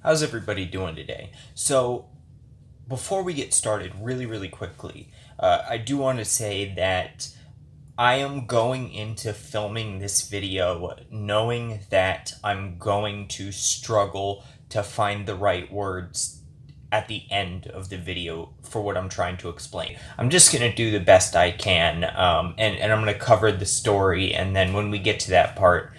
How's everybody doing today? So, before we get started, really quickly, I do want to say that I am going into filming this video knowing that I'm going to struggle to find the right words at the end of the video for what I'm trying to explain. I'm just going to do the best I can, and I'm going to cover the story, and then when we get to that part,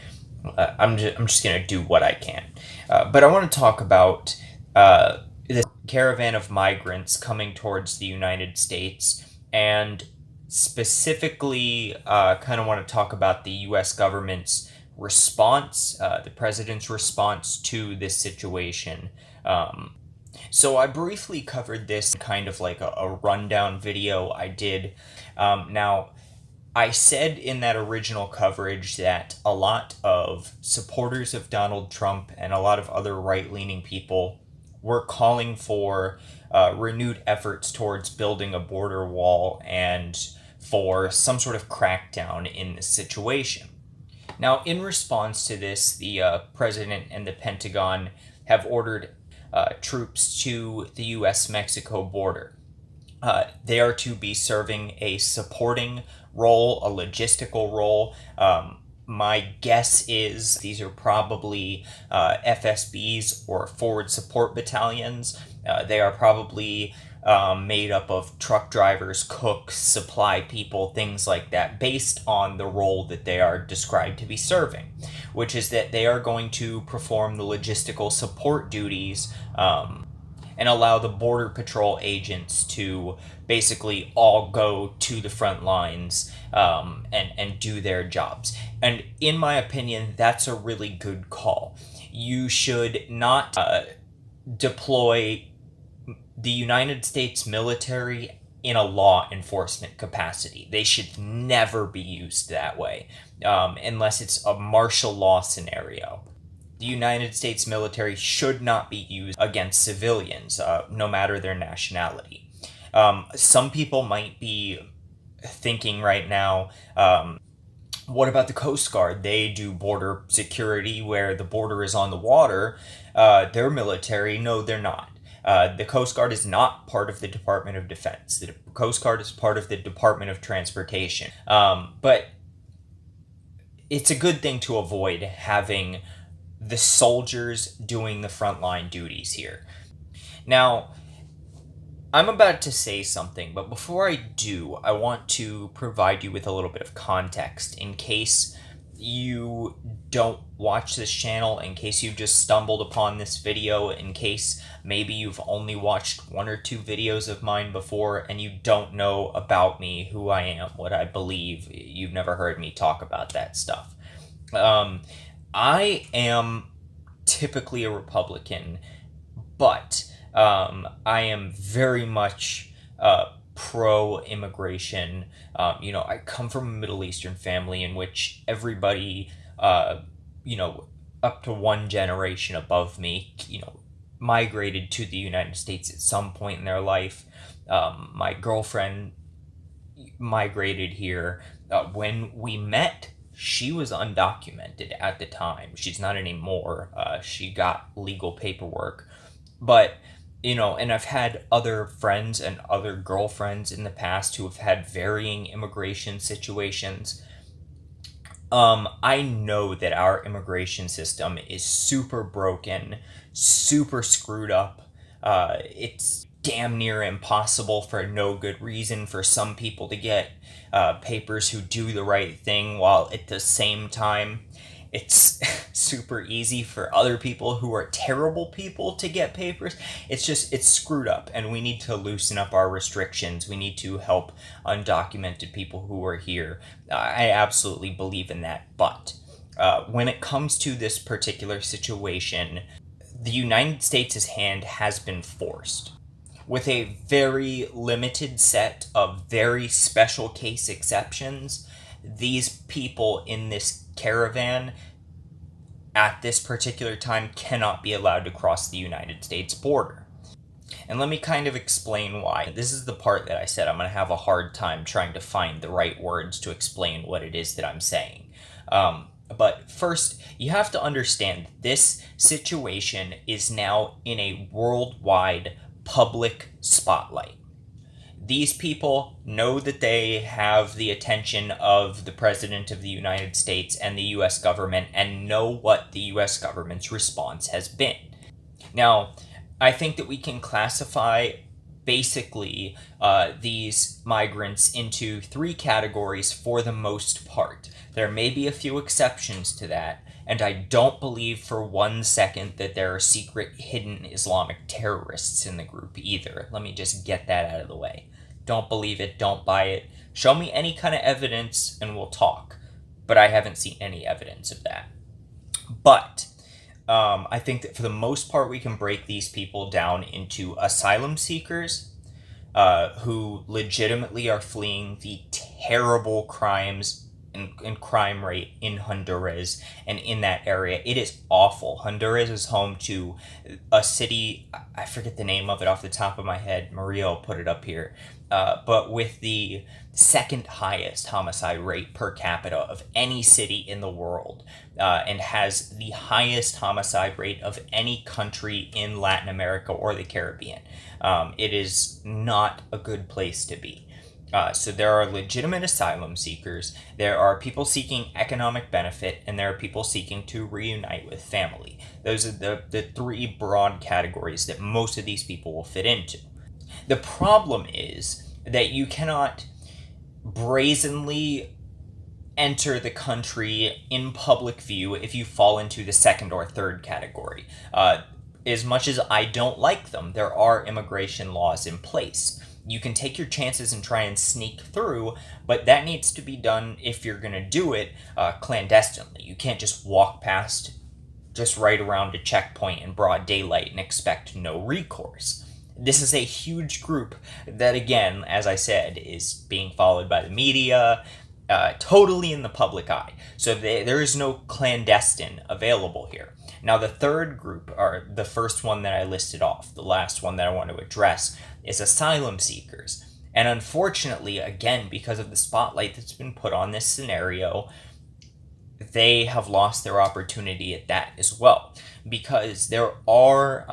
I'm just going to do what I can. But I want to talk about this caravan of migrants coming towards the United States, and specifically kind of want to talk about the U.S. government's response, the president's response to this situation. So I briefly covered this kind of like a rundown video I did. Now, I said in that original coverage that a lot of supporters of Donald Trump and a lot of other right-leaning people were calling for renewed efforts towards building a border wall and for some sort of crackdown in this situation. Now, in response to this, the president and the Pentagon have ordered troops to the U.S.-Mexico border. They are to be serving a supporting role, a logistical role. My guess is these are probably FSBs or forward support battalions. They are probably made up of truck drivers, cooks, supply people, things like that, based on the role that they are described to be serving, which is that they are going to perform the logistical support duties and allow the Border Patrol agents to basically all go to the front lines and do their jobs. And in my opinion, that's a really good call. You should not deploy the United States military in a law enforcement capacity. They should never be used that way, unless it's a martial law scenario. The United States military should not be used against civilians, no matter their nationality. Some people might be thinking right now, what about the Coast Guard? They do border security where the border is on the water. They're military. No, they're not. The Coast Guard is not part of the Department of Defense. The Coast Guard is part of the Department of Transportation. But it's a good thing to avoid having the soldiers doing the frontline duties here. Now, I'm about to say something, but before I do, I want to provide you with a little bit of context in case you don't watch this channel, in case you just stumbled upon this video, in case maybe you've only watched one or two videos of mine before and you don't know about me, who I am, what I believe. You've never heard me talk about that stuff. I am typically a Republican, but I am very much pro-immigration. I come from a Middle Eastern family in which everybody, up to one generation above me, migrated to the United States at some point in their life. My girlfriend migrated here. When we met, she was undocumented at the time. She's not anymore. She got legal paperwork. But, and I've had other friends and other girlfriends in the past who have had varying immigration situations. I know that our immigration system is super broken, super screwed up. It's damn near impossible for no good reason for some people to get papers who do the right thing, while at the same time it's super easy for other people who are terrible people to get papers. It's screwed up, and we need to loosen up our restrictions. We need to help undocumented people who are here. I absolutely believe in that, but when it comes to this particular situation, the United States' hand has been forced. With a very limited set of very special case exceptions, these people in this caravan at this particular time cannot be allowed to cross the United States border. And let me kind of explain why. This is the part that I said I'm going to have a hard time trying to find the right words to explain what it is that I'm saying. But first, you have to understand this situation is now in a worldwide public spotlight. These people know that they have the attention of the President of the United States and the US government and know what the US government's response has been. Now, I think that we can classify basically these migrants into three categories for the most part. There may be a few exceptions to that, and I don't believe for 1 second that there are secret hidden Islamic terrorists in the group either. Let me just get that out of the way. Don't believe it, don't buy it. Show me any kind of evidence and we'll talk. But I haven't seen any evidence of that. But I think that for the most part we can break these people down into asylum seekers who legitimately are fleeing the terrible crimes and crime rate in Honduras and in that area. It is awful. Honduras is home to a city, I forget the name of it off the top of my head. Maria will put it up here. But with the second highest homicide rate per capita of any city in the world, and has the highest homicide rate of any country in Latin America or the Caribbean. It is not a good place to be. So there are legitimate asylum seekers, there are people seeking economic benefit, and there are people seeking to reunite with family. Those are the three broad categories that most of these people will fit into. The problem is that you cannot brazenly enter the country in public view if you fall into the second or third category. As much as I don't like them, there are immigration laws in place. You can take your chances and try and sneak through, but that needs to be done, if you're going to do it, clandestinely. You can't just walk past, just right around a checkpoint in broad daylight and expect no recourse. This is a huge group that, again, as I said, is being followed by the media, totally in the public eye. So there is no clandestine available here. Now, the third group, or the first one that I listed off, the last one that I want to address, is asylum seekers. And unfortunately, again, because of the spotlight that's been put on this scenario, they have lost their opportunity at that as well. Because there are,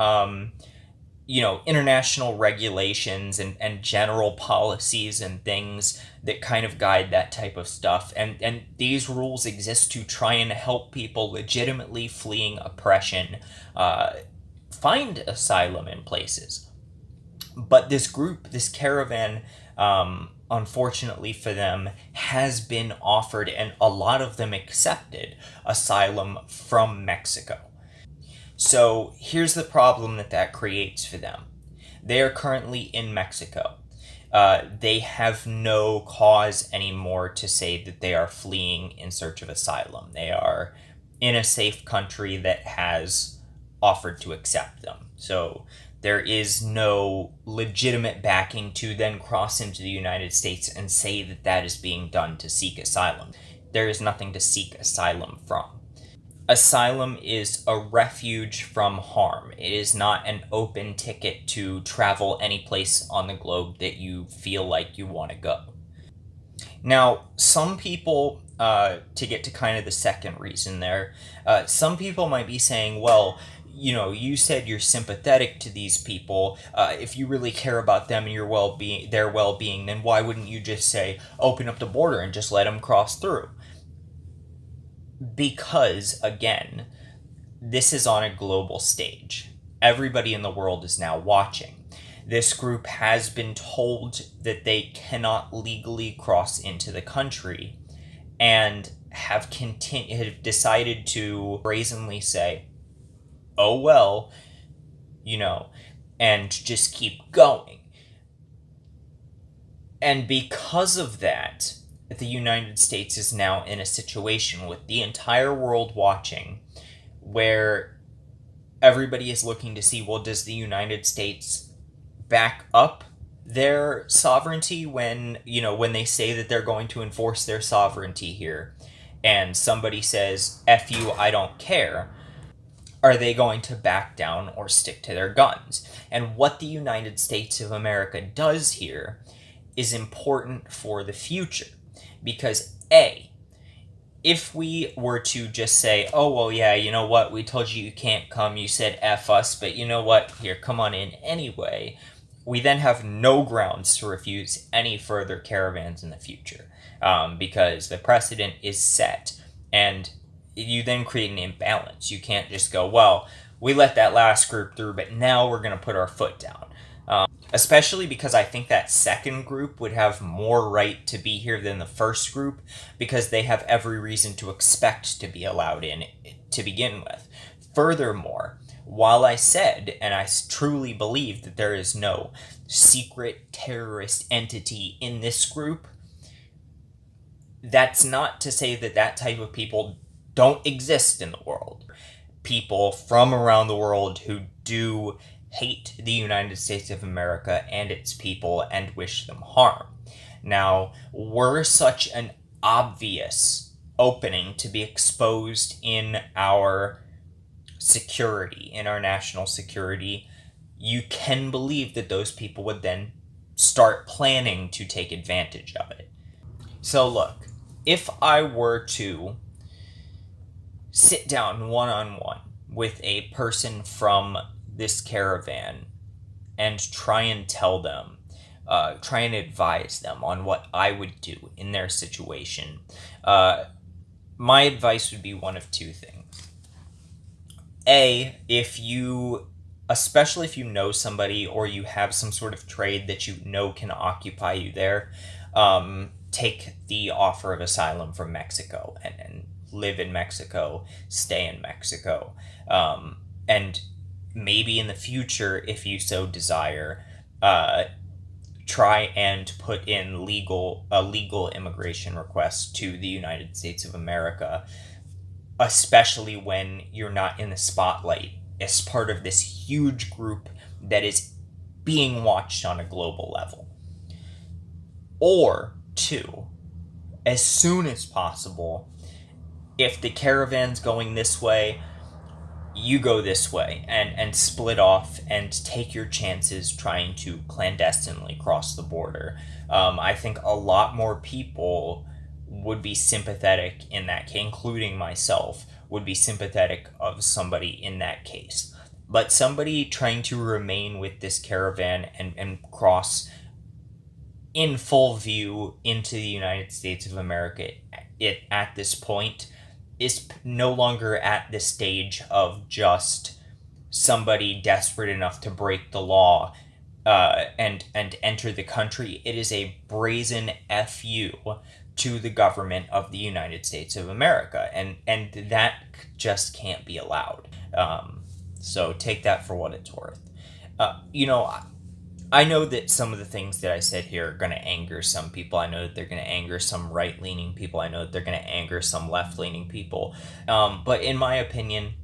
international regulations and general policies and things that kind of guide that type of stuff. And these rules exist to try and help people legitimately fleeing oppression find asylum in places. But this group, this caravan, unfortunately for them, has been offered, and a lot of them accepted, asylum from Mexico. So here's the problem that creates for them. They are currently in Mexico. They have no cause anymore to say that they are fleeing in search of asylum. They are in a safe country that has offered to accept them. So there is no legitimate backing to then cross into the United States and say that that is being done to seek asylum. There is nothing to seek asylum from. Asylum is a refuge from harm. It is not an open ticket to travel any place on the globe that you feel like you want to go. Now, some people, to get to kind of the second reason there, some people might be saying, well, you said you're sympathetic to these people. If you really care about them and their well-being, then why wouldn't you just say, open up the border and just let them cross through? Because, again, this is on a global stage. Everybody in the world is now watching. This group has been told that they cannot legally cross into the country and have decided to brazenly say, oh well, and just keep going. And because of that, the United States is now in a situation with the entire world watching where everybody is looking to see, well, does the United States back up their sovereignty when they say that they're going to enforce their sovereignty here, and somebody says, F you, I don't care? Are they going to back down or stick to their guns? And what the United States of America does here is important for the future. Because A, if we were to just say, oh, well, yeah, you know what, we told you you can't come, you said F us, but you know what, here, come on in anyway, we then have no grounds to refuse any further caravans in the future, because the precedent is set, and you then create an imbalance. You can't just go, well, we let that last group through, but now we're going to put our foot down. Especially because I think that second group would have more right to be here than the first group, because they have every reason to expect to be allowed in to begin with. Furthermore, while I said, and I truly believe, that there is no secret terrorist entity in this group, that's not to say that that type of people don't exist in the world. People from around the world who do hate the United States of America and its people and wish them harm. Now, were such an obvious opening to be exposed in our security, in our national security, you can believe that those people would then start planning to take advantage of it. So look, if I were to sit down one-on-one with a person from this caravan and try and tell them, try and advise them on what I would do in their situation, my advice would be one of two things. A, especially if you know somebody or you have some sort of trade that you know can occupy you there, take the offer of asylum from Mexico and live in Mexico, stay in Mexico, and maybe in the future, if you so desire, try and put in a legal immigration request to the United States of America, especially when you're not in the spotlight as part of this huge group that is being watched on a global level. Or two, as soon as possible, if the caravan's going this way, you go this way, and split off and take your chances trying to clandestinely cross the border. I think a lot more people would be sympathetic in that case, including myself, would be sympathetic of somebody in that case. But somebody trying to remain with this caravan and cross in full view into the United States of America at this point is no longer at the stage of just somebody desperate enough to break the law and enter the country. It is a brazen FU to the government of the United States of America, and that just can't be allowed. So take that for what it's worth. I know that some of the things that I said here are going to anger some people. I know that they're going to anger some right-leaning people. I know that they're going to anger some left-leaning people. But in my opinion,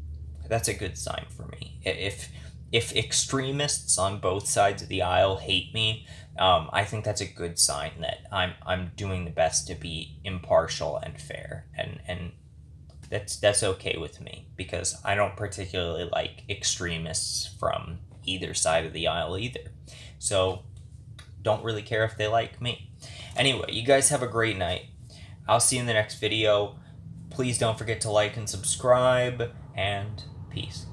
that's a good sign for me. If extremists on both sides of the aisle hate me, I think that's a good sign that I'm doing the best to be impartial and fair, and that's okay with me, because I don't particularly like extremists from either side of the aisle either. So don't really care if they like me. Anyway, you guys have a great night. I'll see you in the next video. Please don't forget to like and subscribe, and peace.